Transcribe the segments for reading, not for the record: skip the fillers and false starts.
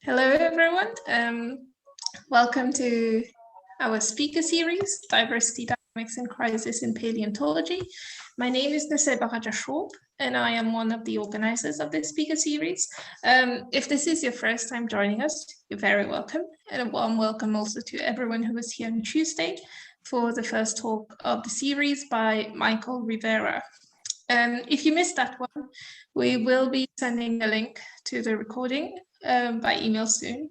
Hello, everyone. Welcome to our speaker series, Diversity, Dynamics and Crisis in Paleontology. My name is Nuñez and I am one of the organizers of this speaker series. If this is your first time joining us, you're very welcome. And a warm welcome also to everyone who was here on Tuesday for the first talk of the series by Michael Rivera. If you missed that one, we will be sending a link to the recording by email soon.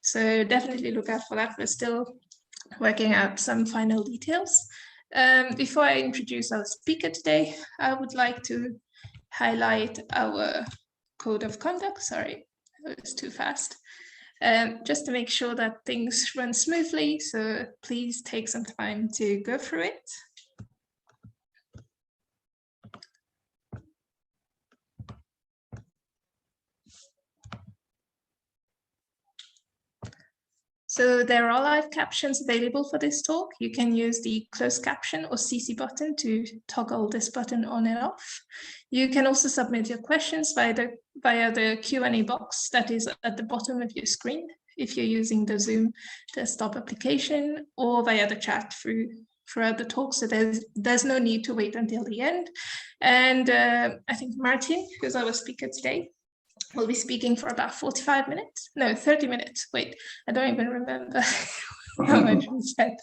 So definitely look out for that. We're still working out some final details. Before I introduce our speaker today, I would like to highlight our code of conduct. Sorry, that was too fast. Just to make sure that things run smoothly. So please take some time to go through it. So there are live captions available for this talk. You can use the closed caption or CC button to toggle this button on and off. You can also submit your questions via the Q&A box that is at the bottom of your screen if you're using the Zoom desktop application, or via the chat throughout the talk. So there's no need to wait until the end. And I think Martin, who's our speaker today, we'll be speaking for about 45 minutes. No, 30 minutes. Wait, I don't even remember how much we said.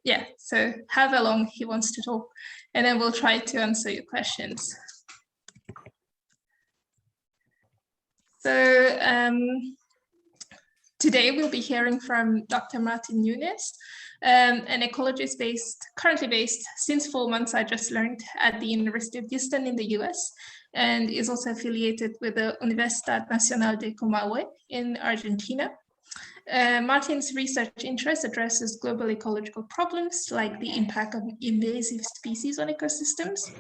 Yeah, so however long he wants to talk, and then we'll try to answer your questions. So today we'll be hearing from Dr. Martin Nuñez, an ecologist currently based since 4 months, I just learned, at the University of Houston in the US, and is also affiliated with the Universidad Nacional de Comahue in Argentina. Martin's research interest addresses global ecological problems like the impact of invasive species on ecosystems.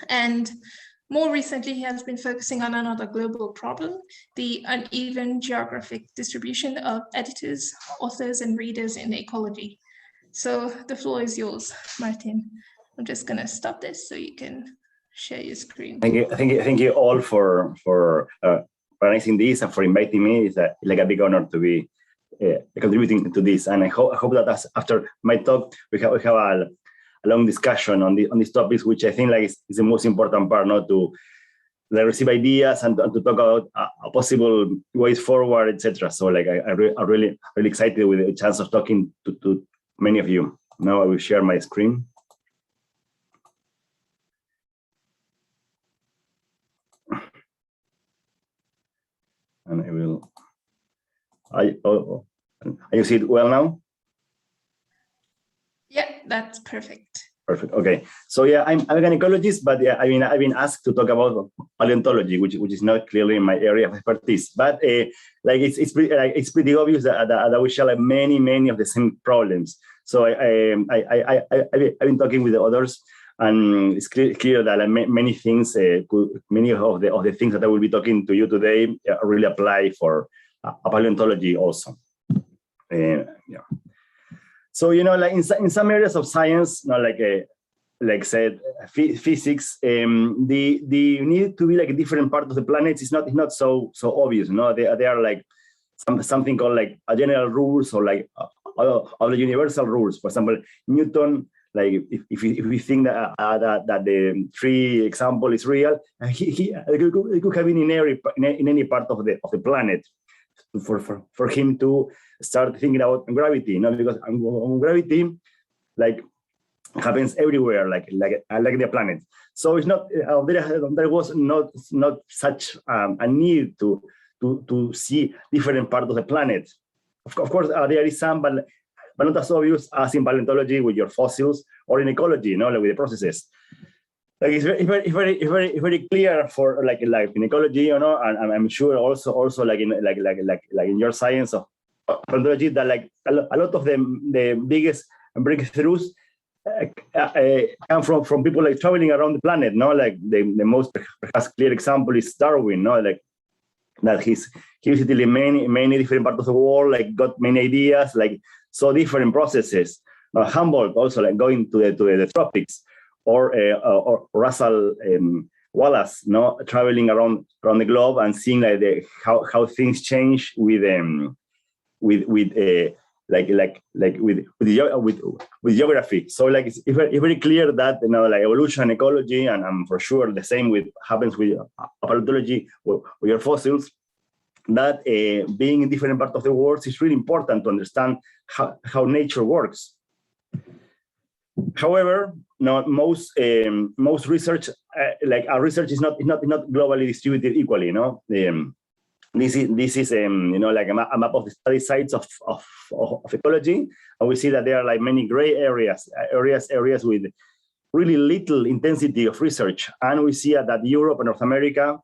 And more recently, he has been focusing on another global problem, the uneven geographic distribution of editors, authors, and readers in ecology. So the floor is yours, Martin. I'm just going to stop this so you can share your screen. Thank you all for organizing this and for inviting me. It's like a big honor to be contributing to this. And I hope that after my talk, we have a long discussion on these topics, which I think is the most important part, not to receive ideas and to talk about possible ways forward, etc. So I'm really excited with the chance of talking to many of you. Now I will share my screen. And I will. You see it well now? Yeah, that's perfect. Perfect. Okay. So yeah, I'm an ecologist, but yeah, I've been asked to talk about paleontology, which is not clearly in my area of expertise. But it's pretty obvious that we share many of the same problems. So I've been talking with the others, and it's clear that many things, many of the things that I will be talking to you today really apply for paleontology also. Yeah. So in some areas of science, like said, physics, the need to be different part of the planet is not so obvious. They are something called a general rules or all the universal rules. For example, Newton. If we think that the tree example is real, it could have been in any part of the planet for him to start thinking about gravity, because gravity happens everywhere, like the planet. So it's not there was not such a need to see different parts of the planet. Of course, there is some, but not as obvious as in paleontology with your fossils, or in ecology, with the processes. It's very clear for in ecology, and I'm sure also in your science of paleontology that a lot of the biggest breakthroughs come from people traveling around the planet. The most perhaps clear example is Darwin. That he visited many different parts of the world, got many ideas, saw different processes. Humboldt also going to the tropics, or Russell Wallace, no, traveling around the globe and seeing like how things change with geography. So like it's very clear that like evolution, ecology, and for sure the same happens with paleontology with your fossils. That being in different parts of the world is really important to understand how nature works. However, most research, our research is not globally distributed equally. This is like a map of the study sites of ecology, and we see that there are like many gray areas with really little intensity of research, and we see that Europe and North America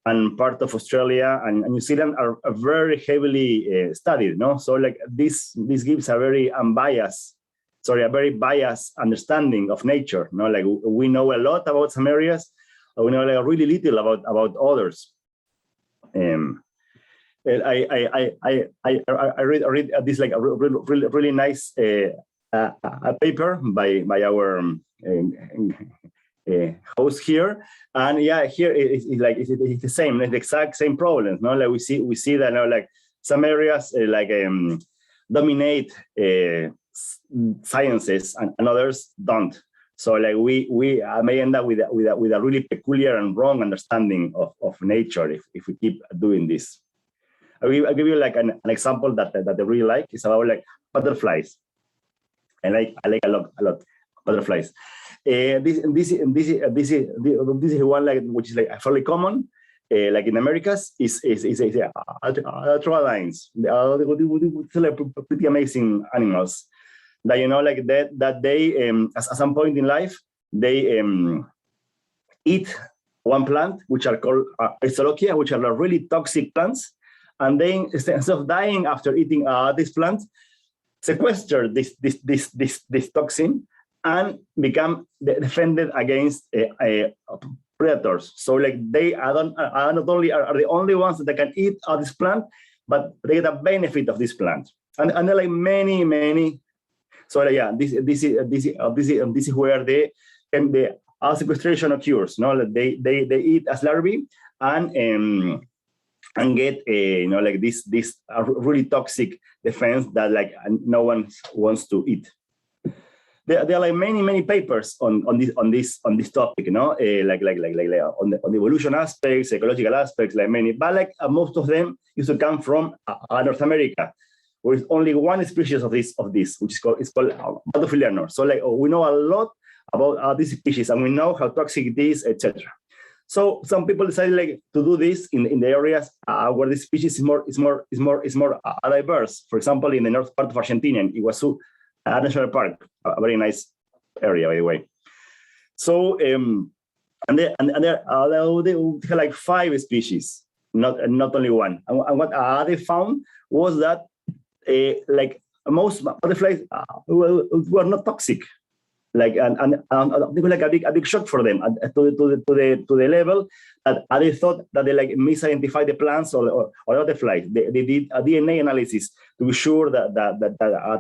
and part of Australia and New Zealand are very heavily studied. So like this gives a very biased understanding of nature. Like we know a lot about some areas, but we know like really little about others. I read this like a really nice a paper by our host here, and yeah, here it's the same, the exact same problems. Like we see that like some areas dominate sciences and others don't. So like we may end up with a really peculiar and wrong understanding of nature if we keep doing this. I'll give you like an example that I really like. It's about like butterflies. I like a lot butterflies. This is one like which is like fairly common. Like in Americas is lines. They're like pretty amazing animals. That like that they at some point in life they eat one plant which are called Isolochia, which are really toxic plants. And then instead of dying after eating this plant, sequester this toxin and become defended against predators. So like they are not only are the only ones that can eat this plant, but they get a benefit of this plant. And there are like many. So yeah, this is where the sequestration occurs. Like they eat as larvae and get like this really toxic defense that like no one wants to eat. There are like many papers on this topic, like on the evolution aspects, ecological aspects, like many, but like most of them used to come from North America, where is only one species of this, which is called Butterflianor. So like we know a lot about this species, and we know how toxic it is, etc. So some people decided like to do this in the areas where the species is more diverse. For example, in the north part of Argentina, in Iguazu National Park, a very nice area, by the way. So and there have like 5 species, not only one. And what they found was that like most butterflies were not toxic. Like and it was like a big shock for them to the level that they thought that they like misidentified the plants or butterflies. They did a DNA analysis to be sure that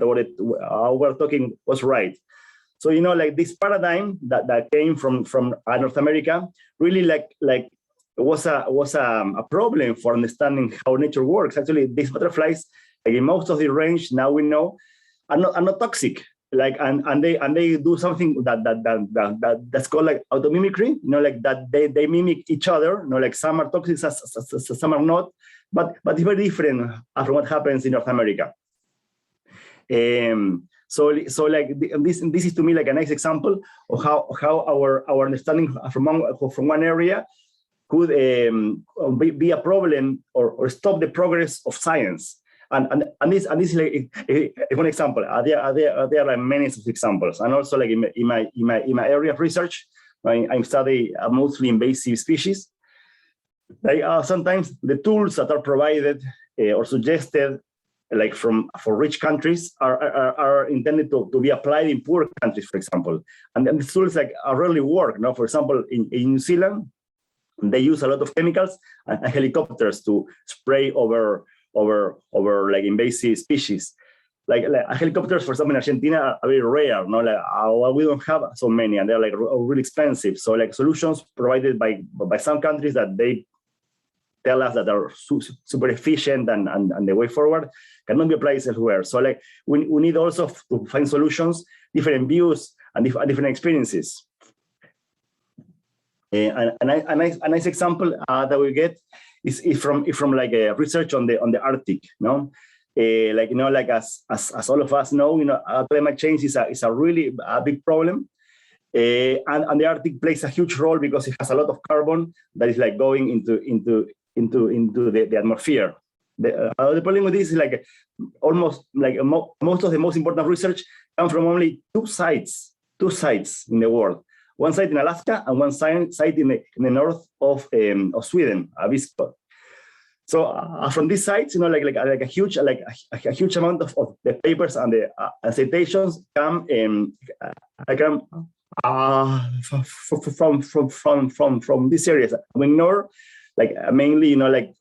what we're talking was right. So like this paradigm that came from North America really like was a problem for understanding how nature works. Actually, these butterflies, like in most of the range now we know, are not toxic. Like and they do something that's called like automimicry, like that they mimic each other, like some are toxic, some are not, but it's very different from what happens in North America. So like this is to me like a nice example of how our understanding from one area could be a problem or stop the progress of science. And this is like one example. There are like many examples, and also like in my area of research, I'm studying mostly invasive species. Like sometimes the tools that are provided or suggested, like for rich countries, are intended to be applied in poor countries, for example. And then the tools like rarely work. For example, in New Zealand, they use a lot of chemicals and helicopters to spray over like invasive species. like helicopters, for example, in Argentina are very rare. No, like we don't have so many, and they're like really expensive. So like solutions provided by some countries that they tell us that are super efficient and the way forward cannot be applied elsewhere. So like we need also to find solutions, different views and different experiences. A nice example that we get is from like a research on the Arctic. No, like like as all of us know, climate change is a really big problem. And the Arctic plays a huge role because it has a lot of carbon that is like going into the atmosphere. The problem with this is like almost like most of the most important research come from only two sites in the world. One site in Alaska and one site in the north of Sweden, Abisko. So from these sites, like a huge amount of the papers and the citations come from these areas. We ignore like mainly like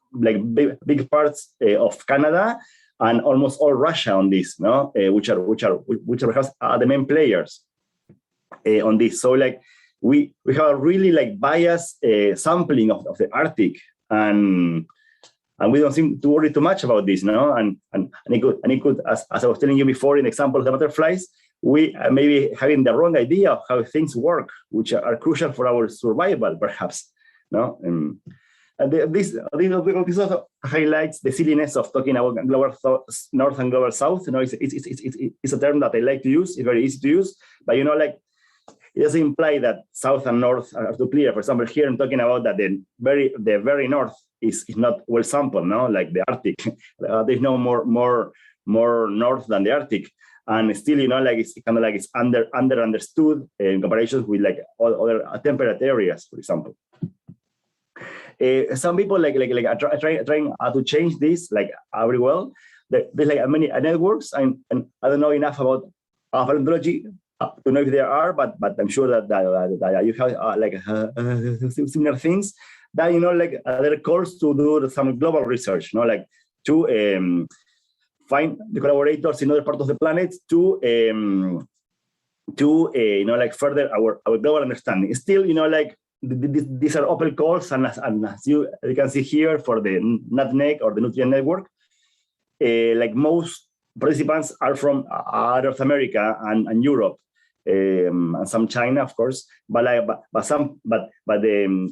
big parts of Canada and almost all Russia on this, no, which are perhaps the main players on this. So like we have a really like biased sampling of the Arctic, and we don't seem to worry too much about this, no. And it could, as I was telling you before in the example of the butterflies, we maybe having the wrong idea of how things work, which are crucial for our survival, perhaps, no. And this also highlights the silliness of talking about global north and global south. It's a term that I like to use. It's very easy to use, but like it doesn't imply that south and north are too clear. For example, here I'm talking about that the very north is not well sampled, no, like the Arctic. There's no more north than the Arctic, and still, like it's kind of like it's understood in comparison with like all other temperate areas, for example. Some people like are trying to change this like very well. There's like many networks, and I don't know enough about paleontology to know if there are, but I'm sure that you have similar things. That like there are calls to do some global research, like to find the collaborators in other parts of the planet to like further our global understanding. Still, like these are open calls, and as you can see here for the NatNeg or the Nutrient Network, like most participants are from North America and Europe, and some China, of course, but the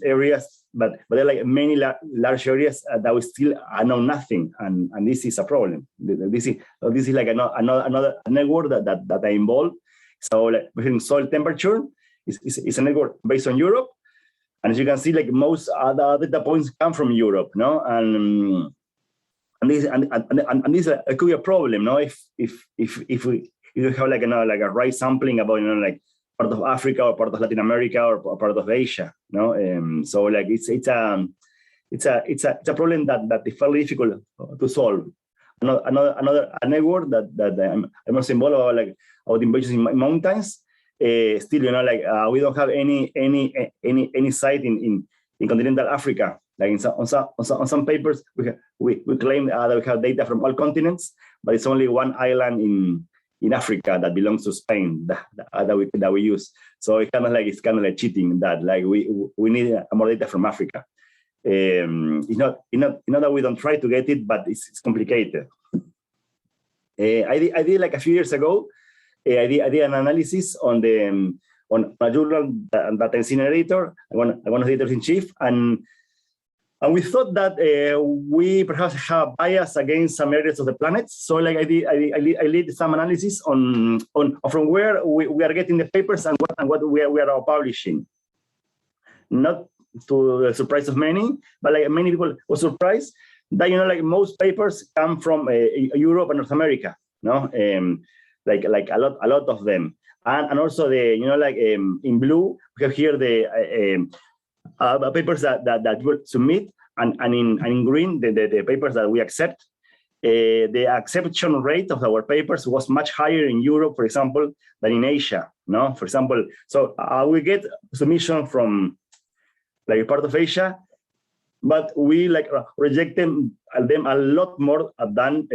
areas, but there are like many large areas that we still know nothing, and this is a problem. This is like another network that I involve. So like soil temperature is a network based on Europe. And as you can see, like most other data points come from Europe, no, and this could be a problem, no, if we have like a right sampling about like part of Africa or part of Latin America or part of Asia, no, so like it's a problem that is fairly difficult to solve. Another network that I'm also involved about, like about invasions in mountains. Still, like we don't have any site in continental Africa. Like on some papers, we claim that we have data from all continents, but it's only one island in Africa that belongs to Spain that we use. So it's kind of like cheating that like we need more data from Africa. It's not that we don't try to get it, but it's complicated. I did like a few years ago. I did an analysis on a journal that incinerator, one of the editors-in-chief, and we thought that we perhaps have bias against some areas of the planet. So like I did some analysis on from where we are getting the papers and what we are publishing. Not to the surprise of many, but like many people were surprised that like most papers come from Europe and North America, no. Like a lot of them, and also the like in blue we have here the papers that will submit, and in green the papers that we accept. The acceptance rate of our papers was much higher in Europe, for example, than in Asia. No, for example, so we get submission from like part of Asia, but we like reject them a lot more than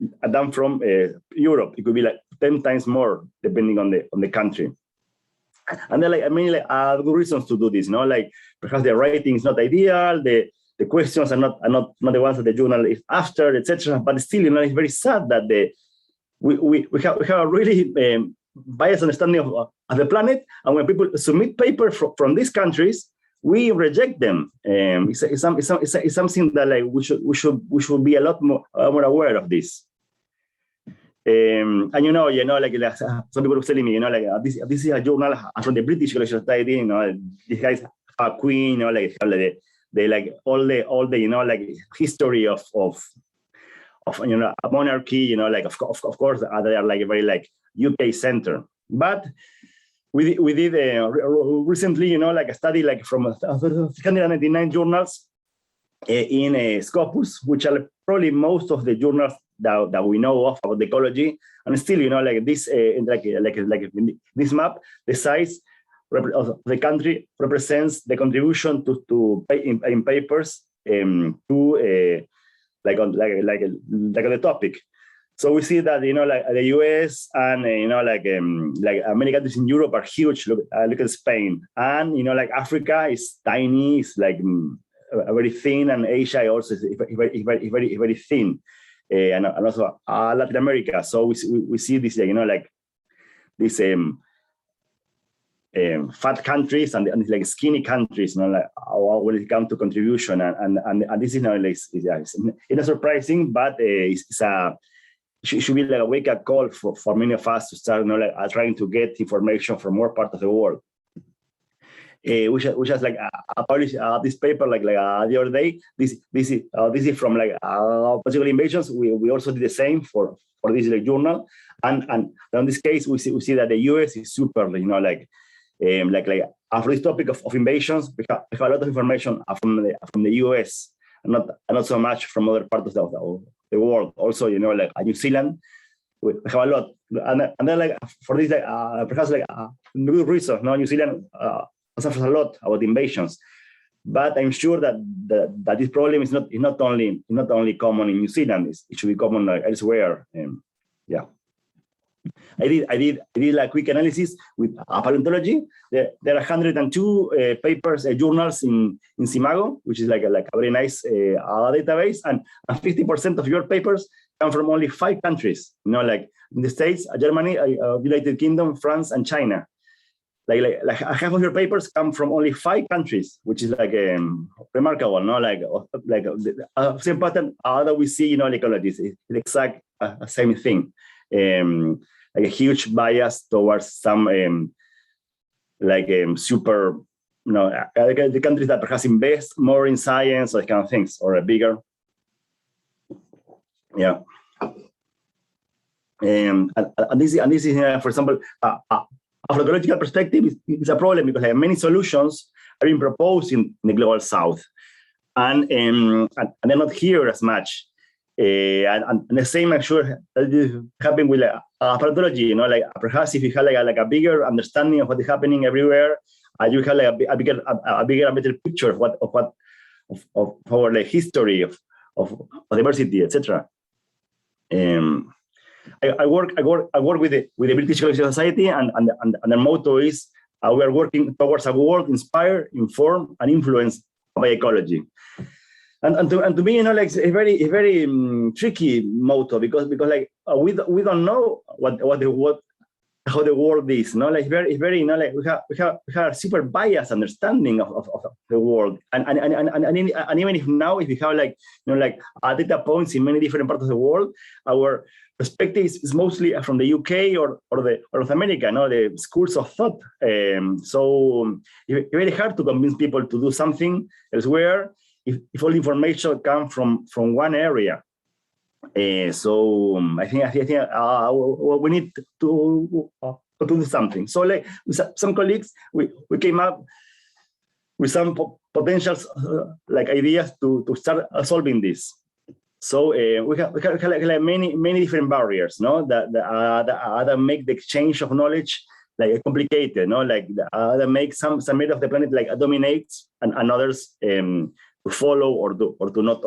than from Europe. It could be like 10 times more depending on the country. And then good reasons to do this, no? Like perhaps the writing is not ideal, the questions are not the ones that the journal is after, etc. But still, it's very sad that we have a really biased understanding of the planet, and when people submit paper from these countries, we reject them. It's something that like we should be a lot more aware of this. And like some people were telling me, this is a journal from the British Collection Society. These guys are queen, they like all the like history of a monarchy. Like of course they are like very like UK center. But we did recently, like a study like from 199 journals in Scopus, which are probably most of the journals that we know of about ecology, and still, like this, like this map, the size of the country represents the contribution to in papers to like on the topic. So we see that like the US and like many countries in Europe are huge. Look at Spain, and like Africa is tiny. It's like very thin, and Asia also is very thin. And also Latin America. So we see this, like these fat countries and like skinny countries, like when it comes to contribution, and this is it's not surprising, but it should be like a wake-up call for many of us to start, like trying to get information from more parts of the world. Which has like published this paper like the other day. This is from like possible invasions. We also did the same for this like, journal, and in this case we see that the US is super, like after this topic of invasions, we have a lot of information from the US, and not so much from other parts of the world. Also, like New Zealand, we have a lot, and then like for this perhaps like good reason. New Zealand suffers a lot about invasions, but I'm sure that this problem is not only common in New Zealand. It should be common elsewhere. Yeah, I did like a quick analysis with paleontology. There are 102 papers, journals in Simago, which is like a very nice database, and 50% of your papers come from only 5 countries. Like in the States, Germany, United Kingdom, France, and China. Like half of your papers come from only 5 countries, which is like remarkable, no? Like same pattern that we see in all ecologies. It's the exact same thing. Like a huge bias towards some super, the countries that perhaps invest more in science or kind of things, or a bigger. Yeah. And this is for example. From a ecological perspective, it's a problem because many solutions are being proposed in the global south, and they're not here as much. And the same, I'm sure, that is happening with paleontology. Like perhaps if you have like a bigger understanding of what is happening everywhere, you have like a bigger and better picture of our like history of diversity, etc. I work with the British Collection Society, and the motto is we are working towards a world inspired, informed, and influenced by ecology. And to me, like it's a very tricky motto because like we don't know how the world is. Like it's very like we have a super biased understanding of the world, and even if now if we have like like data points in many different parts of the world, our perspective is mostly from the UK or North America, the schools of thought. So it's very hard to convince people to do something elsewhere if all information comes from one area. So I think we need to do something. So like with some colleagues, we came up with some potential like ideas to start solving this. So we have like many different barriers, that make the exchange of knowledge like complicated, like that make some area of the planet like dominates and others to follow or to not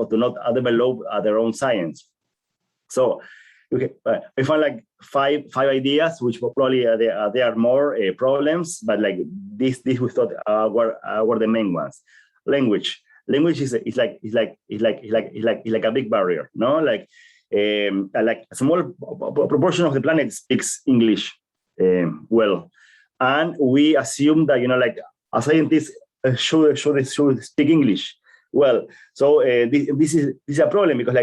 develop their own science. So we found like five ideas, which probably there are more problems, but like this we thought were the main ones. Language is like a big barrier, no? Like a small proportion of the planet speaks English well, and we assume that like a scientist should speak English well. So this is a problem, because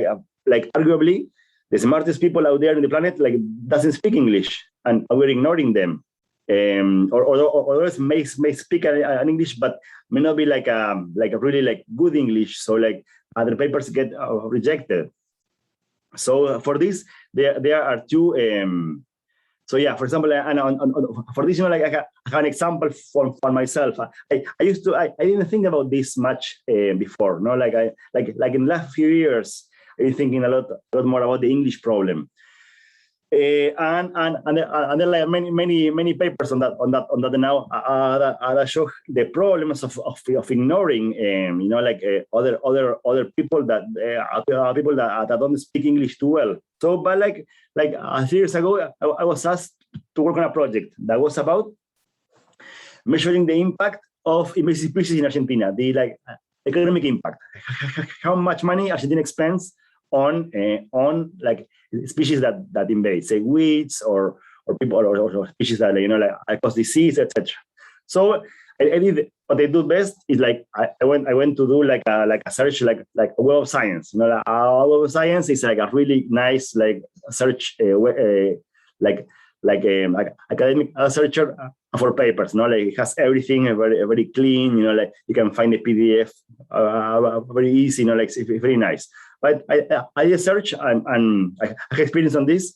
like arguably the smartest people out there in the planet like doesn't speak English, and we're ignoring them. Or others may speak an English, but may not be like a really like good English. So like other papers get rejected. So for this, there are two. So yeah, for example, for this, like I have an example for myself. I didn't think about this much before. No, like in the last few years, I've been thinking a lot more about the English problem. And there are like many papers on that now that show the problems of ignoring like other people that don't speak English too well. So but like a few years ago I was asked to work on a project that was about measuring the impact of invasive species in Argentina, the like economic impact, how much money Argentina spends on like species that invade, say weeds or people or species that like cause disease, etc. So I did what I do best is like I went to do like a search like a Web of Science. A Web of Science is like a really nice like search like academic searcher for papers. Like it has everything very clean. Like you can find the PDF very easy. Like it's very nice. But I did search and I have experience on this,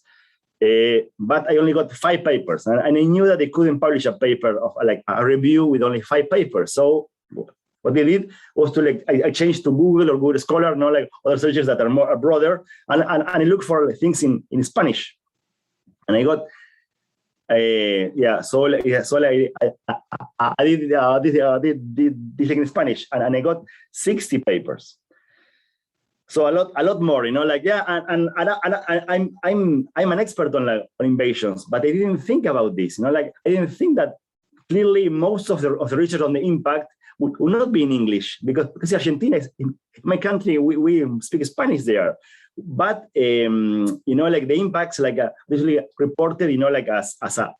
but I only got 5 papers, and I knew that they couldn't publish a paper of like a review with only 5 papers. So what they did was to like I changed to Google or Google Scholar, like other searches that are more broader, and I looked for things in Spanish, and I got. I did this in Spanish, and I got 60 papers. So a lot more, like yeah, and I'm an expert on invasions, but I didn't think about this, like I didn't think that clearly most of the research on the impact would not be in English, because Argentina is in my country, we speak Spanish there, but like the impacts like usually reported, like as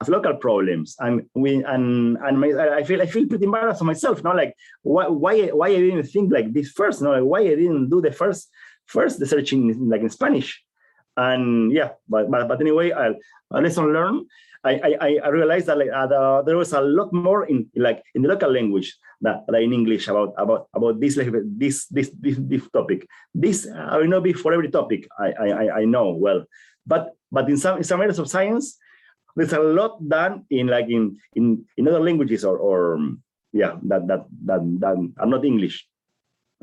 local problems, and I feel pretty embarrassed of myself, like why I didn't think like this first, like why I didn't do the first the searching like in Spanish, and yeah, but anyway, a lesson learned. I realized that like there was a lot more in the local language that in English about this like this topic. This will not be for every topic. I know well, but in some areas of science, there's a lot done in other languages or yeah that are not English.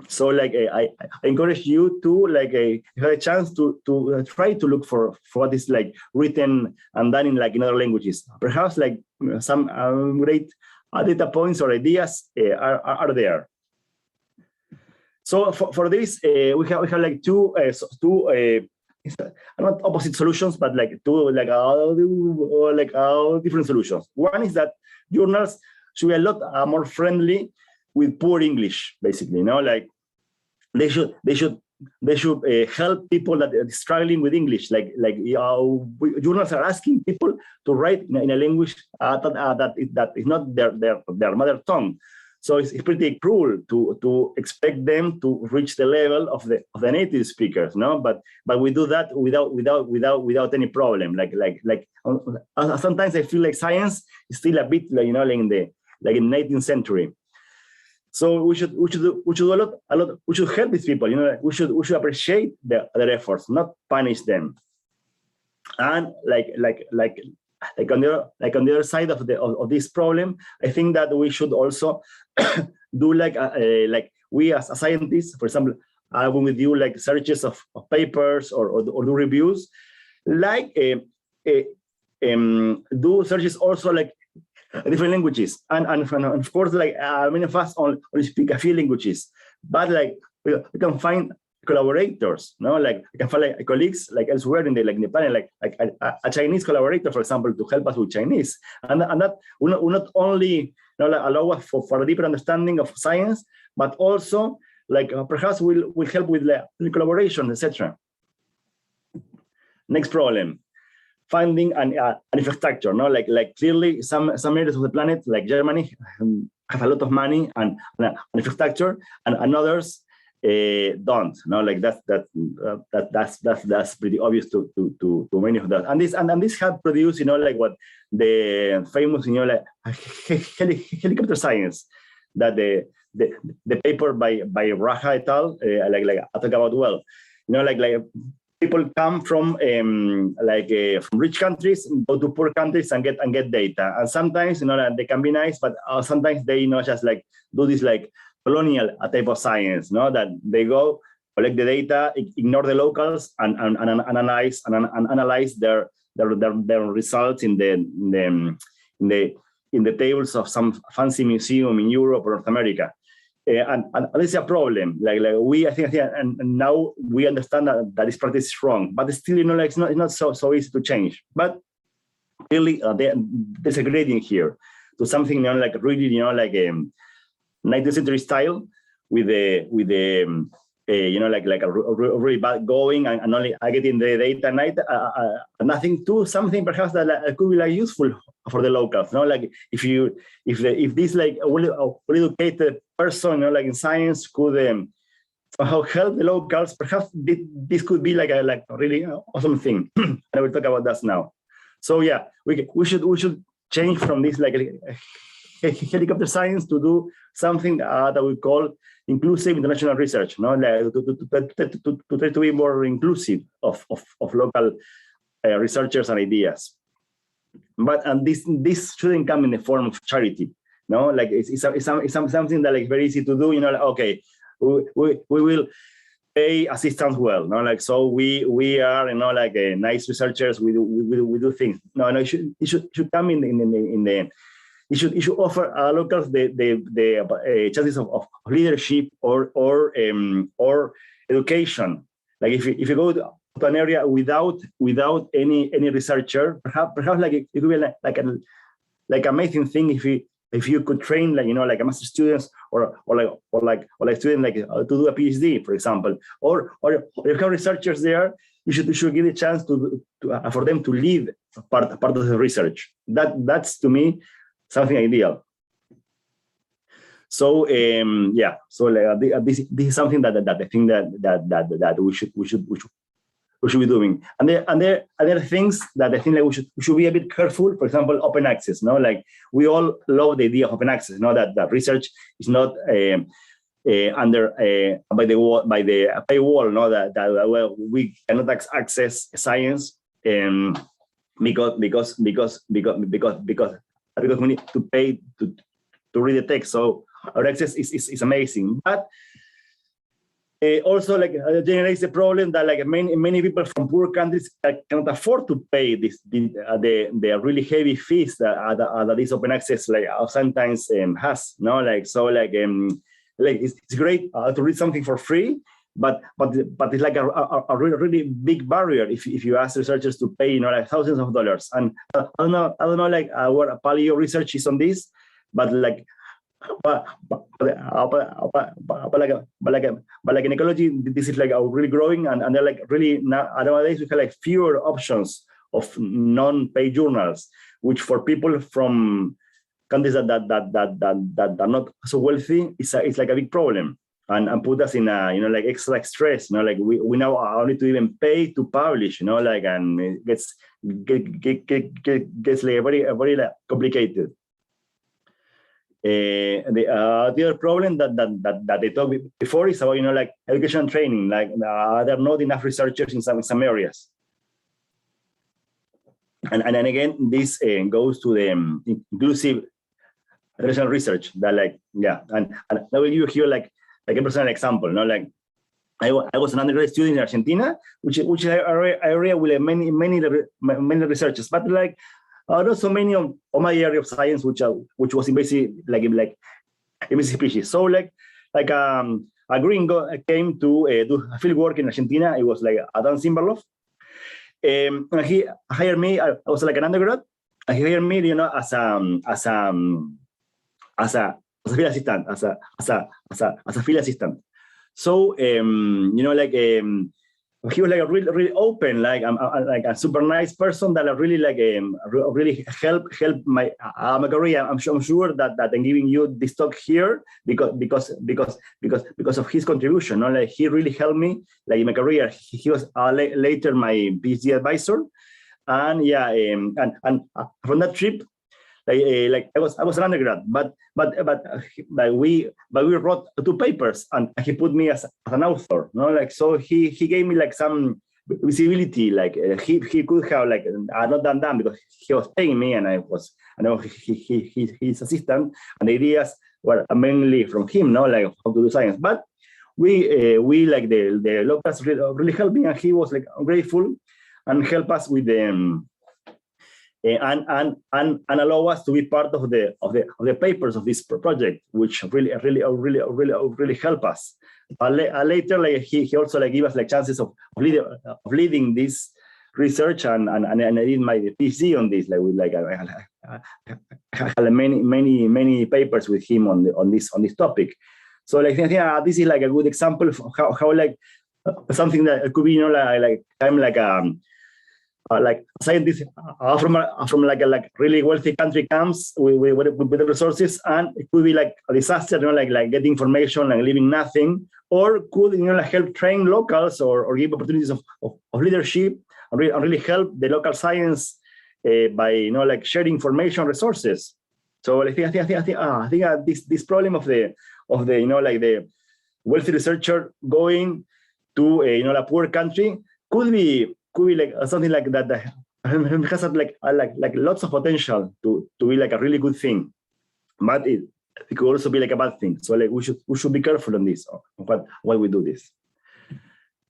So like I encourage you to like have a chance to try to look for what is like written and done in other languages. Perhaps like some great data points or ideas are there. So for this we have like two not opposite solutions, but like two different solutions. One is that journals should be a lot more friendly with poor English, basically, like they should help people that are struggling with English. Like journals are asking people to write in a language that is not their mother tongue. So it's pretty cruel to expect them to reach the level of the native speakers, but we do that without any problem. Sometimes I feel like science is still a bit like in the 19th century. So we should do a lot. We should help these people. We should appreciate their efforts, not punish them. And on the other side of this problem, I think that we should also do like we as scientists, for example, when we do like searches of papers or do reviews, do searches also like different languages, and of course, like many of us only speak a few languages, but like we can find collaborators, no, like I can find like colleagues like elsewhere in the planet, like a Chinese collaborator, for example, to help us with Chinese, and that will not only like, allow us for a deeper understanding of science, but also like perhaps will help with the collaboration, etc. Next problem. Finding an infrastructure, no, like clearly some areas of the planet, like Germany, have a lot of money and infrastructure, and others don't. No, like that's pretty obvious to many of that. And this have produced, like what the famous, like helicopter science, that the paper by Raja et al. Like I talk about well, like people come from from rich countries, go to poor countries and get data. And sometimes, they can be nice, but sometimes they, just like do this like colonial type of science, that they go collect the data, ignore the locals, and analyze their results in the tables of some fancy museum in Europe or North America. And this is a problem. I think, and now we understand that this practice is wrong, but still, it's not so easy to change. But really, there's a gradient here to something, like really, like 19th century style with the like a really bad going and only getting the data at night, nothing to something perhaps that could be like useful for the locals. Like if this like well educated person, like in science could somehow help the locals, perhaps this could be like a really awesome thing. And I will talk about that now. So yeah, we should change from this like helicopter science to do something that we call inclusive international research, like to try to be more inclusive of local researchers and ideas. But this shouldn't come in the form of charity, like it's something that like very easy to do, like, okay, we will pay assistants well, like so we are like nice researchers, we do things. No, it should come in the it should offer locals the chances of leadership or education. Like if you go to an area without any researcher, perhaps like it could be like amazing thing if you could train like a master students or student to do a PhD, for example, or if you have researchers there, you should give a chance to for them to lead part of the research. That's to me something ideal. So yeah, so this is something that I think that we should be doing. And there are things that I think like we should be a bit careful. For example, open access. Like we all love the idea of open access. That research is not under by the paywall. That well, we cannot access science because we need to pay to read the text. So our access is amazing, but also like generates the problem that like many people from poor countries cannot afford to pay the really heavy fees that this open access like sometimes has. Like so like it's great to read something for free, but it's like a really big barrier if you ask researchers to pay like thousands of dollars. And I don't know like what paleo research is on this, but like in ecology this is like really growing, and they're like really nowadays we have like fewer options of non-paid journals, which for people from countries that are not so wealthy it's like a big problem. And put us in a like extra stress, like we now need to even pay to publish, like, and it gets like very like complicated. The other problem that they talked before is about like education and training. Like there are not enough researchers in some areas. And then again, this goes to the inclusive international research. That like and I will give you here like a personal example. Like I was an undergraduate student in Argentina, which is an area with many researchers, but like not so many of my area of science, which was basically like invasive species. So like a gringo came to do a field work in Argentina. It was like Adam Zimberloff. And he hired me. I was like an undergrad. And he hired me, as a field assistant, as a field assistant. So he was like a really open, like a super nice person that really really help my career. I'm sure that I'm giving you this talk here because of his contribution. Like he really helped me like in my career. He was later my PhD advisor, and and from that trip. I was an undergrad, but we wrote 2 papers, and he put me as an author. So he gave me like some visibility. Like he could have like not done that because he was paying me, and I was his assistant, and the ideas were mainly from him. Like how to do science, but we like the locals really helped me, and he was like grateful and helped us with the. And allow us to be part of the papers of this project, which really help us. Later, like he also like give us like chances of leading this research, and I did my PhD on this. Like with like I had many papers with him on this topic. So like I think this is like a good example of how like something that could be like scientists from like a really wealthy country comes with the resources, and it could be like a disaster, like getting information and leaving nothing, or could like help train locals or give opportunities of leadership and really help the local science by like sharing information resources. So I think this problem of the like the wealthy researcher going to a poor country could be like something like that has like lots of potential to be like a really good thing, but it could also be like a bad thing. So like we should be careful on this, why we do this.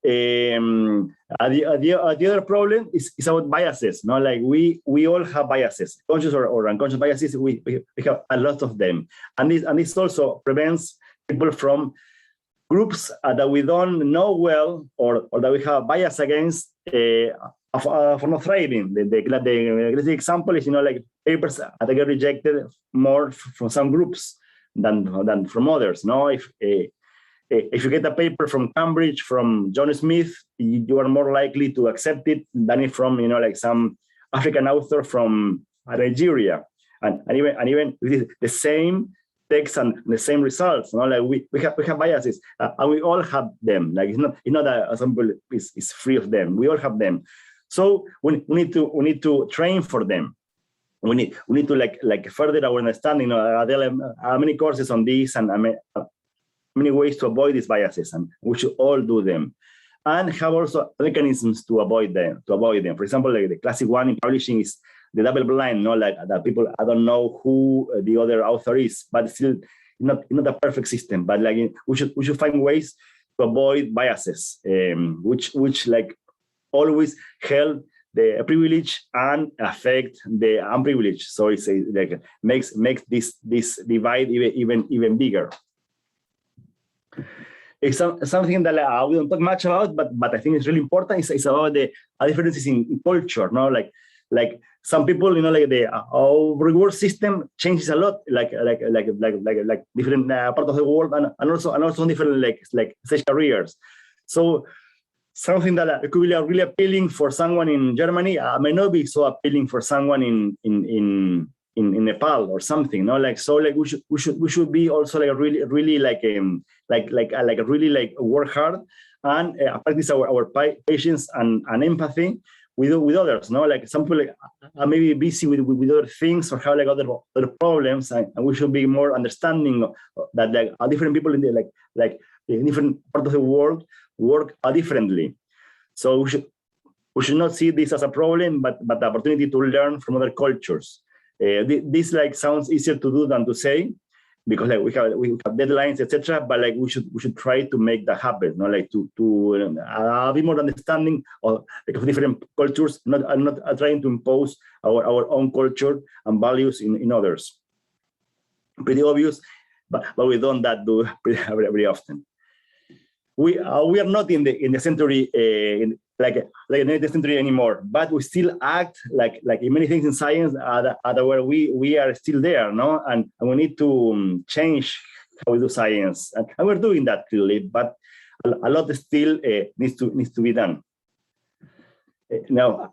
The other problem is about biases. Like we all have biases, conscious or unconscious biases. We have a lot of them, and this also prevents people from groups that we don't know well or that we have bias against for not thriving. The example is like papers that get rejected more from some groups than from others. If you get a paper from Cambridge from John Smith, you are more likely to accept it than if from like some African author from Nigeria, and even the same text and the same results. Like we have biases, and we all have them. Like it's not that some people is free of them. We all have them. So we need to train for them. We need to like further our understanding. There are many courses on this and many ways to avoid these biases, and we should all do them, and have also mechanisms to avoid them. For example, like the classic one in publishing is the double blind, like that people I don't know who the other author is, but still not a perfect system. But like we should find ways to avoid biases, which like always help the privileged and affect the unprivileged. So it's like makes this divide even bigger. It's something that we don't talk much about, but I think it's really important. It's about the differences in culture. Like some people, like the reward system changes a lot, like different parts of the world, and also different like such careers. So something that could be really appealing for someone in Germany may not be so appealing for someone in Nepal or something. We should be also like really really work hard and practice our patience and empathy with others. Like some people are maybe busy with other things or have like other problems, and we should be more understanding that like different people in the like in different parts of the world work differently. So we should not see this as a problem, but the opportunity to learn from other cultures. This like sounds easier to do than to say, because like we have deadlines, etc. But like we should try to make that happen. Like to be more understanding of different cultures, not trying to impose our own culture and values in others. Pretty obvious, but we don't do very often. we are not in the century like the 19th century anymore, but we still act like in many things in science where we are still there, no? And we need to change how we do science, and we're doing that clearly, but a lot still needs to be done. Now,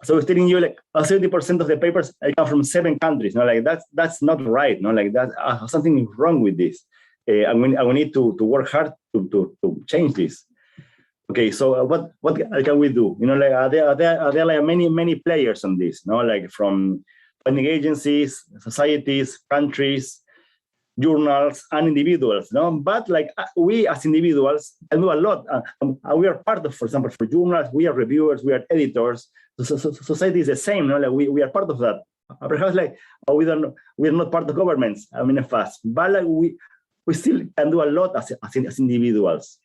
so I was telling you, like 70% of the papers come from 7 countries. No, like that's not right. No, like that something is wrong with this, and we need to work hard to change this. Okay, so what can we do? You know, like are there like many players on this? No, like from funding agencies, societies, countries, journals, and individuals. No, but like we as individuals can do a lot. We are part of, for example, for journals, we are reviewers, we are editors. So society is the same. No, like we are part of that. Perhaps like we are not part of governments. I mean, fast, but like we still can do a lot as individuals.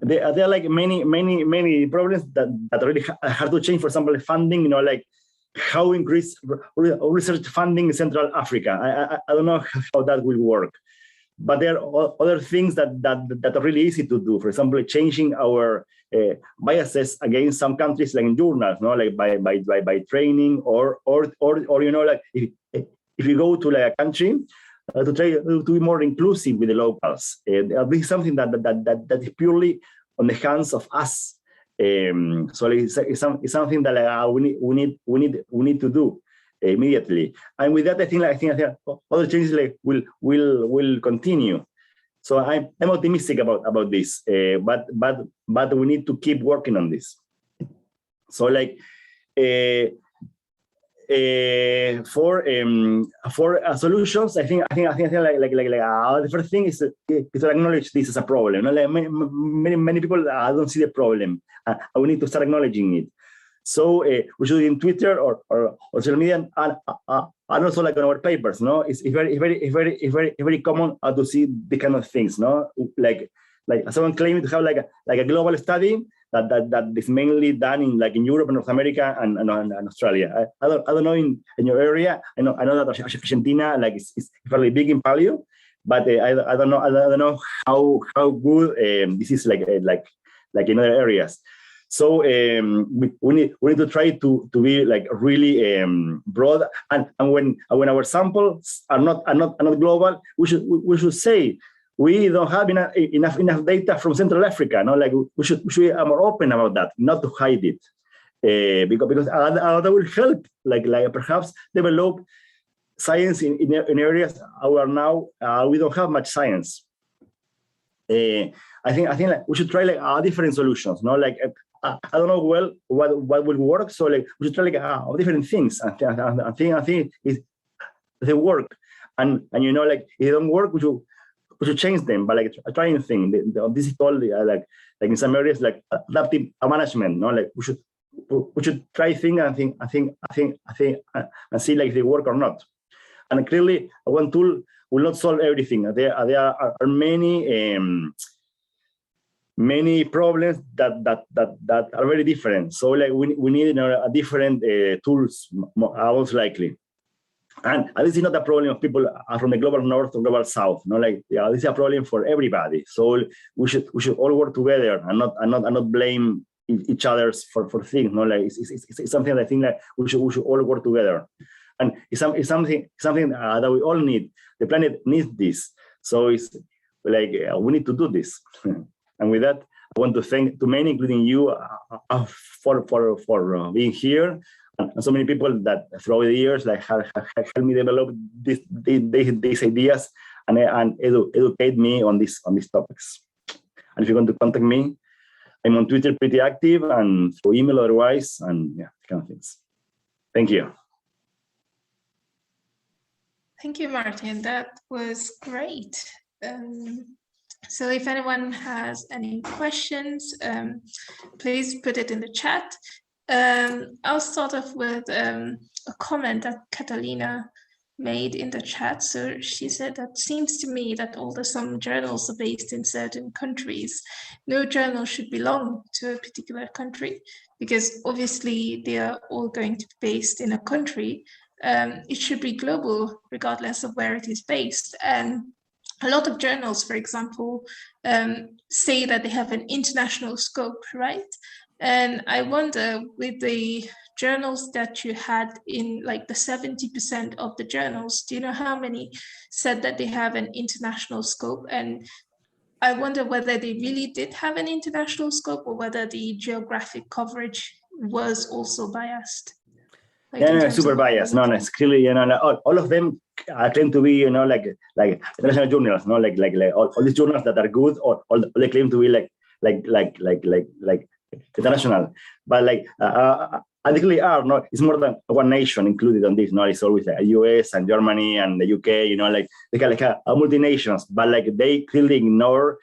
There are like many problems that are really hard to change. For example, funding, you know, like how increase research funding in Central Africa. I don't know how that will work, but there are other things that are really easy to do. For example, changing our biases against some countries, like in journals, no, like by training or you know, like if you go to like a country. To try to be more inclusive with the locals. This is something that is purely on the hands of us. So it's something that we need to do immediately. And with that, I think other changes like will continue. So I'm optimistic about this. But we need to keep working on this. So like. For solutions, I think the first thing is to acknowledge this as a problem. Like many people don't see the problem. We need to start acknowledging it. So we should in Twitter or social media and also like on our papers. No, it's very common to see the kind of things. No, like someone claiming to have like a global study. That is mainly done in Europe and North America and Australia. I don't know in your area. I know that Argentina like is fairly big in paleo, but I don't know how good this is like in other areas. So we need to try to be like really broad, and when our samples are not global, we should say. We don't have enough data from Central Africa. No, like we should be more open about that, not to hide it, because that will help, like perhaps develop science in areas where now we don't have much science. I think like we should try like different solutions. No, like I don't know well what will work. So like we should try like different things. I think they work, and you know, like if they don't work, we should change them, but like trying thing. This is called like in some areas like adaptive management. No, like we should try things and think and see like if they work or not. And clearly, one tool will not solve everything. There are many problems that are very different. So like we need a different tools most likely. And this is not a problem of people from the global north or global south. No, like this is a problem for everybody. So we should all work together and not blame each other for things. No, like it's something that I think that we should all work together. And it's something that we all need. The planet needs this. So it's like we need to do this. And with that, I want to thank many, including you, for being here. And so many people that throughout the years like have helped me develop these ideas and educate me on these topics. And if you want to contact me, I'm on Twitter pretty active and through email otherwise, and yeah, kind of things. Thank you. Thank you, Martin. That was great. So if anyone has any questions, please put it in the chat. I'll start off with a comment that Catalina made in the chat. So she said that seems to me that although some journals are based in certain countries, no journal should belong to a particular country, because obviously they are all going to be based in a country it should be global, regardless of where it is based. And a lot of journals, for example, say that they have an international scope, right? And I wonder, with the journals that you had in like the 70% of the journals, do you know how many said that they have an international scope? And I wonder whether they really did have an international scope or whether the geographic coverage was also biased. Like Yeah, no, super biased. No, it's clearly, all of them claim to be, like international journals, like all these journals that are good, or all they claim to be like international. But and they clearly are. No, it's more than one nation included on this. No, it's always the US and Germany and the UK. Like a multinations, but they clearly ignore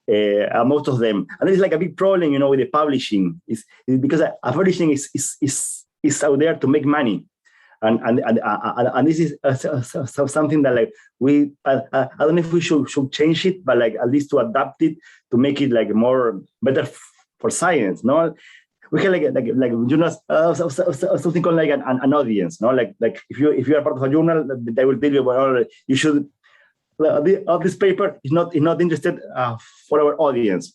most of them. And it's like a big problem, with the publishing. Is because publishing is out there to make money, and this is something that we I don't know if we should change it, but at least to adapt it to make it more better for science. No, we can something called an audience. No, like if you are part of a journal, they will tell you, well, you should. This paper is not interested for our audience,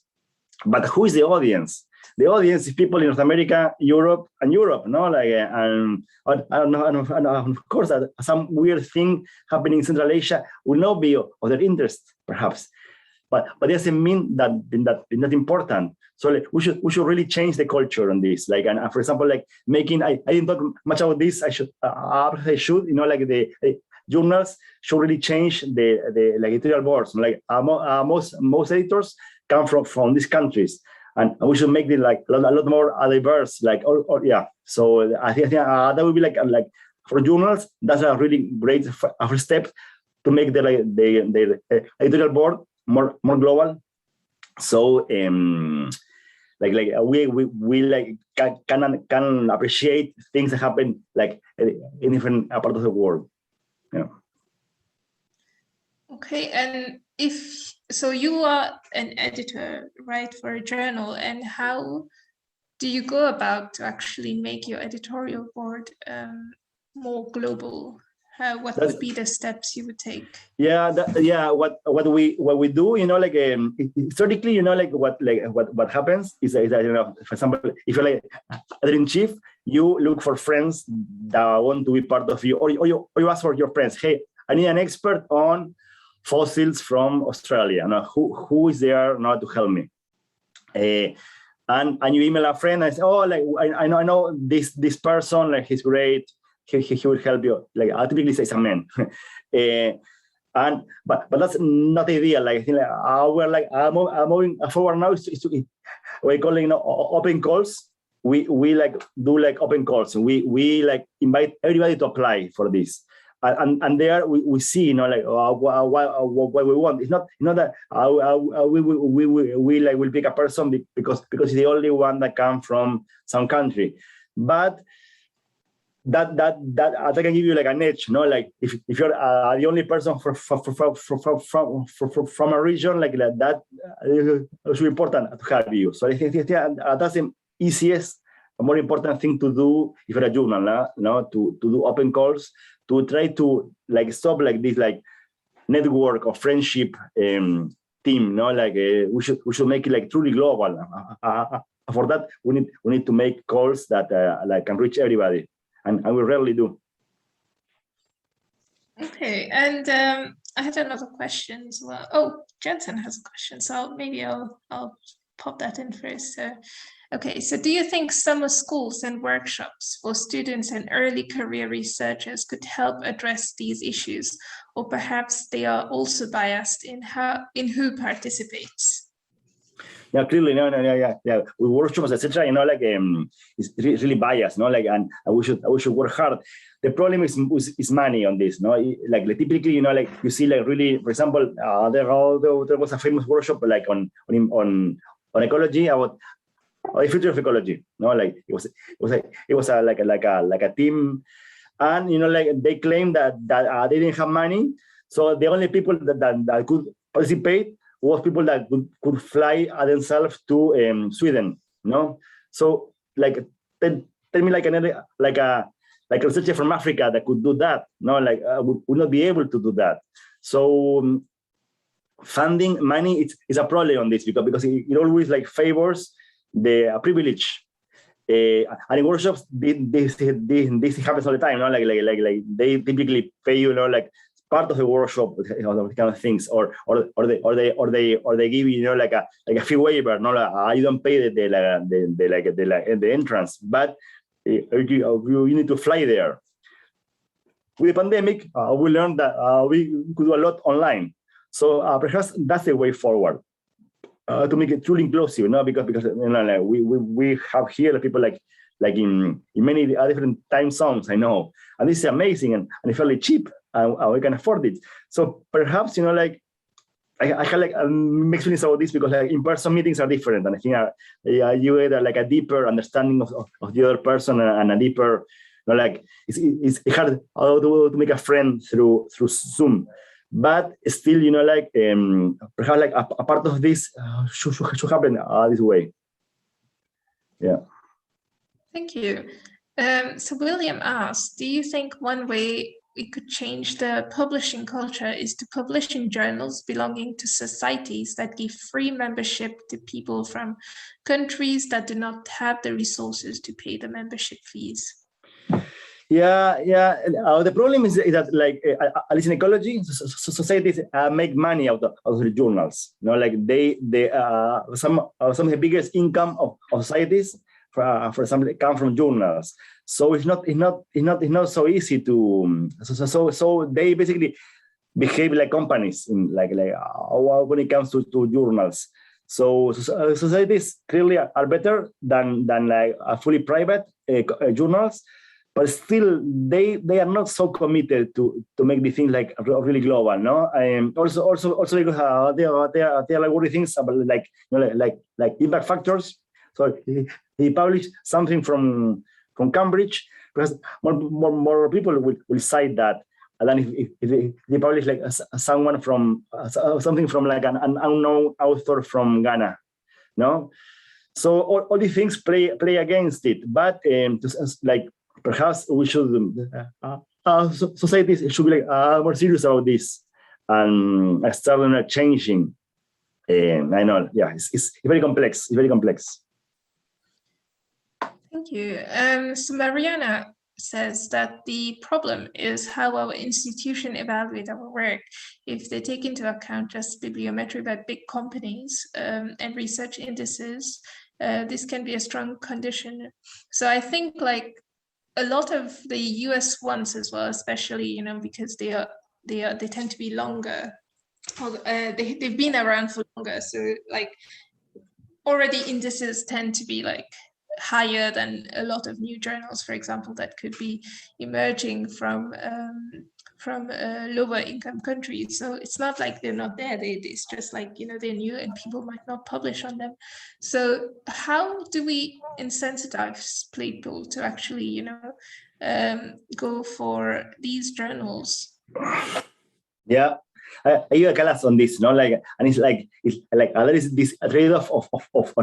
but who is the audience? The audience is people in North America, Europe, no, and of course, some weird thing happening in Central Asia will not be of their interest, perhaps, but it doesn't mean that not important. So we should really change the culture on this. And for example, making I didn't talk much about this. I should, the journals should really change the editorial boards. Most editors come from these countries. And we should make it a lot more diverse, yeah. So I think that would be for journals. That's a really great first step to make the editorial board more global. So we can appreciate things that happen in different parts of the world. Yeah. Okay, and so you are an editor, right, for a journal, and how do you go about to actually make your editorial board more global? What would be the steps you would take? Yeah, what we do, historically, what happens is that, for example, if you're editor-in-chief, you look for friends that want to be part of you, or you ask for your friends, hey, I need an expert on fossils from Australia. Who is there now to help me? And you email a friend and say, oh, I know this person, he's great. He will help you. I typically say it's a man. But that's not the idea. I'm moving forward now. We're calling open calls. We do open calls. We invite everybody to apply for this. And there we see, what we want. It's not that we will pick a person because it's the only one that comes from some country, but that I can give you an edge, if you're the only person from a region that it's really important to have you. So I think that's the easiest, more important thing to do if you're a journal, to do open calls, to try to stop this network of friendship team, we should make it truly global. For that, we need to make calls that can reach everybody, and we rarely do. Okay, and I had another question as well. Oh, Jensen has a question, so maybe I'll pop that in first. Okay, so do you think summer schools and workshops for students and early career researchers could help address these issues, or perhaps they are also biased in who participates? Yeah, clearly, yeah. With workshops, etc. It's really biased, and we should work hard. The problem is money on this, typically, you see, really, for example, there was a famous workshop on ecology about the future of ecology. It was a team, and they claimed that they didn't have money, so the only people that could participate was people that could fly themselves to Sweden. So tell me like a researcher from Africa that could do that, no, like would not be able to do that. So funding money is a problem on this because it always like favors the privilege. And in workshops, this happens all the time. No, like they typically pay you, like part of the workshop, those kind of things, or they give you, like a fee waiver. No, like, you don't pay the entrance, but you need to fly there. With the pandemic, we learned that we could do a lot online. So perhaps that's the way forward. To make it truly inclusive, because like we have here people like in many different time zones, I know, and this is amazing and it's fairly cheap, and we can afford it. So perhaps like I have like mixed feelings about this because like in-person meetings are different, and I think you get like a deeper understanding of the other person and a deeper, like it's hard to make a friend through Zoom. But still, like perhaps like a part of this should happen this way. Yeah. Thank you. So William asked, do you think one way we could change the publishing culture is to publish in journals belonging to societies that give free membership to people from countries that do not have the resources to pay the membership fees? Yeah. The problem is that, like, at least in ecology, societies make money out of the journals. Like they some of the biggest income of societies, for example, come from journals. So it's not so easy to. So they basically behave like companies in like when it comes to journals. So societies clearly are better than like fully private journals. But still, they are not so committed to make the thing like really global, no. Also because they are like worry things about like impact factors. So he published something from Cambridge because more people will cite that. And then if they publish like someone from something from like an unknown author from Ghana, no. So all these things play against it, but like. Perhaps we should, societies should be like more serious about this and start changing. I know, yeah, it's very complex. It's very complex. Thank you. So Mariana says that the problem is how our institution evaluate our work. If they take into account just bibliometry by big companies and research indices, this can be a strong condition. So I think like a lot of the US ones as well, especially, because they tend to be longer, or they've been around for longer. So like already indices tend to be like higher than a lot of new journals, for example, that could be emerging from lower income countries. So it's not like they're not there. It's just like, they're new and people might not publish on them. So how do we insensitize people to actually, go for these journals? Yeah. I give a class on this, like, and it's like there is this trade-off of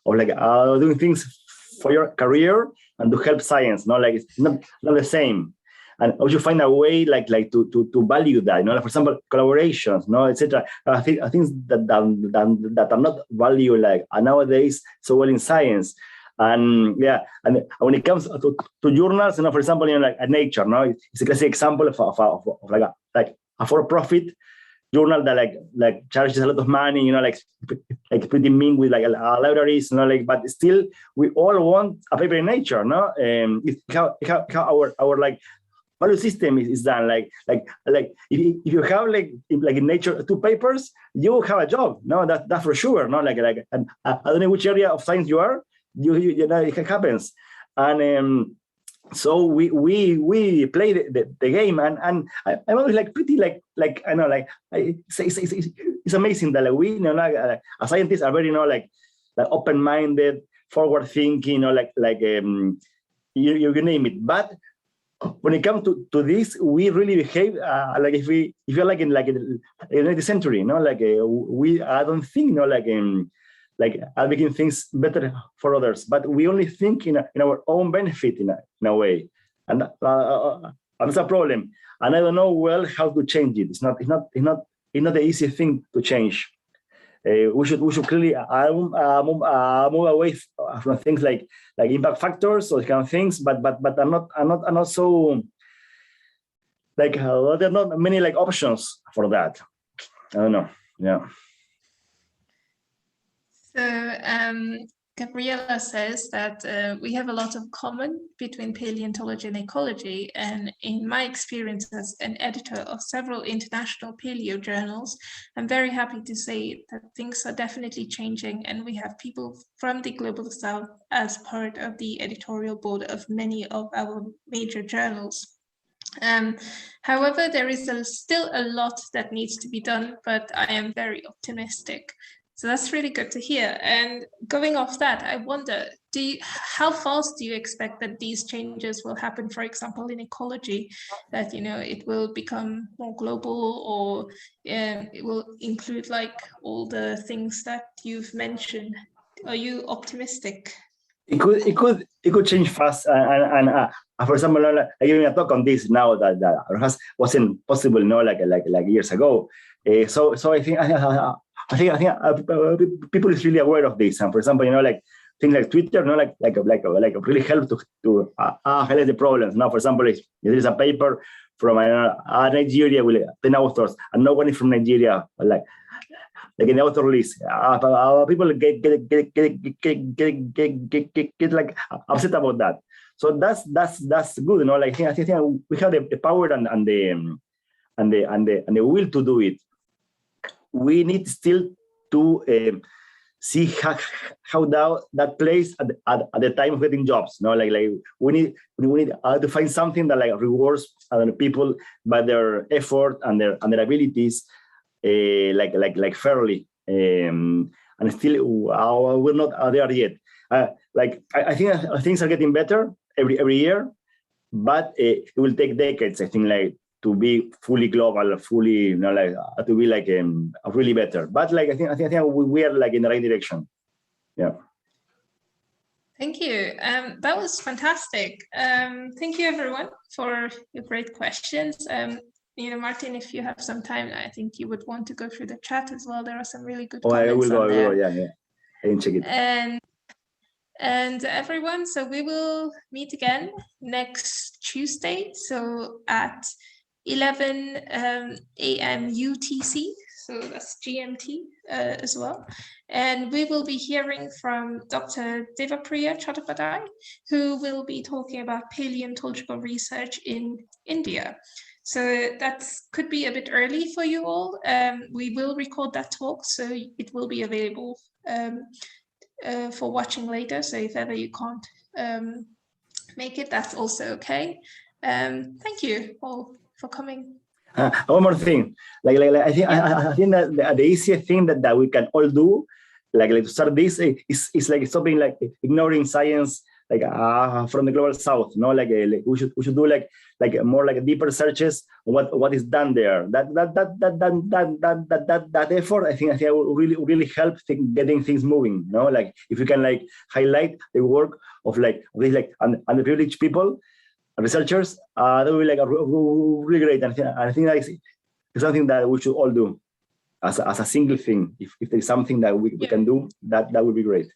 like doing things for your career and to help science, like it's not the same. And also find a way like to value that, like, for example, collaborations, etc. I think that are not valued like nowadays so well in science. And yeah, and when it comes to journals, for example, like Nature, it's a classic example of like a for-profit journal that like charges a lot of money, like pretty mean with like libraries, but still we all want a paper in Nature, it's how our like value system is done. Like if you have like in Nature 2 papers, you have a job, that's for sure, like and I don't know which area of science you are. You know it happens, and so we play the game, and I'm always like pretty like I know like it's amazing that like we like as scientists are very like open-minded, forward thinking, like you name it. But when it comes to this, we really behave like if you're like in the 19th century, like I don't think like like making things better for others, but we only think in our own benefit in a way, and that's a problem. And I don't know well how to change it. It's not the easy thing to change. We should clearly move away from things like impact factors or kind of things, but I'm not so like there are not many like options for that. I don't know. Yeah. So Gabriela says that we have a lot of common between paleontology and ecology, and in my experience as an editor of several international paleo journals, I'm very happy to say that things are definitely changing, and we have people from the Global South as part of the editorial board of many of our major journals. However, there is still a lot that needs to be done, but I am very optimistic. So that's really good to hear. And going off that, I wonder, how fast do you expect that these changes will happen, for example, in ecology, that, it will become more global, or it will include like all the things that you've mentioned? Are you optimistic? It could change fast, and for example, I giving a talk on this now that wasn't possible, like years ago. So I think people is really aware of this, and for example, like things like Twitter, like really help to highlight the problems. Now, for example, if there is a paper from Nigeria with 10 authors, and no one is from Nigeria, like in the author list, people get like upset about that. So that's good, Like I think we have the power and the will to do it. We need still to see how that plays at the time of getting jobs. Like we need to find something that like rewards people by their effort and their abilities, like fairly. And still we're not there yet. Like I think things are getting better every year, but it will take decades, I think, like to be fully global, fully, to be like really better. But like I think we are like in the right direction. Yeah. Thank you. That was fantastic. Thank you, everyone, for your great questions. Martin, if you have some time, I think you would want to go through the chat as well. There are some really good comments. I will go. Yeah. I can check it. And everyone, so we will meet again next Tuesday, so at 11 a.m. UTC, so that's GMT as well. And we will be hearing from Dr. Devapriya Chattopadhyay, who will be talking about paleontological research in India. So that could be a bit early for you all. We will record that talk, so it will be available for watching later. So if ever you can't make it, that's also okay. Thank you all for coming. One more thing, like I think that the easiest thing that we can all do, like to start this is like stopping like ignoring science, like from the global south. Like we should do like more like deeper searches on what is done there. That effort, I think will really help getting things moving. Like if you can like highlight the work of like these like underprivileged people, researchers, that will be like really great. And I think that is something that we should all do as a single thing. If there's something that we can do, that would be great.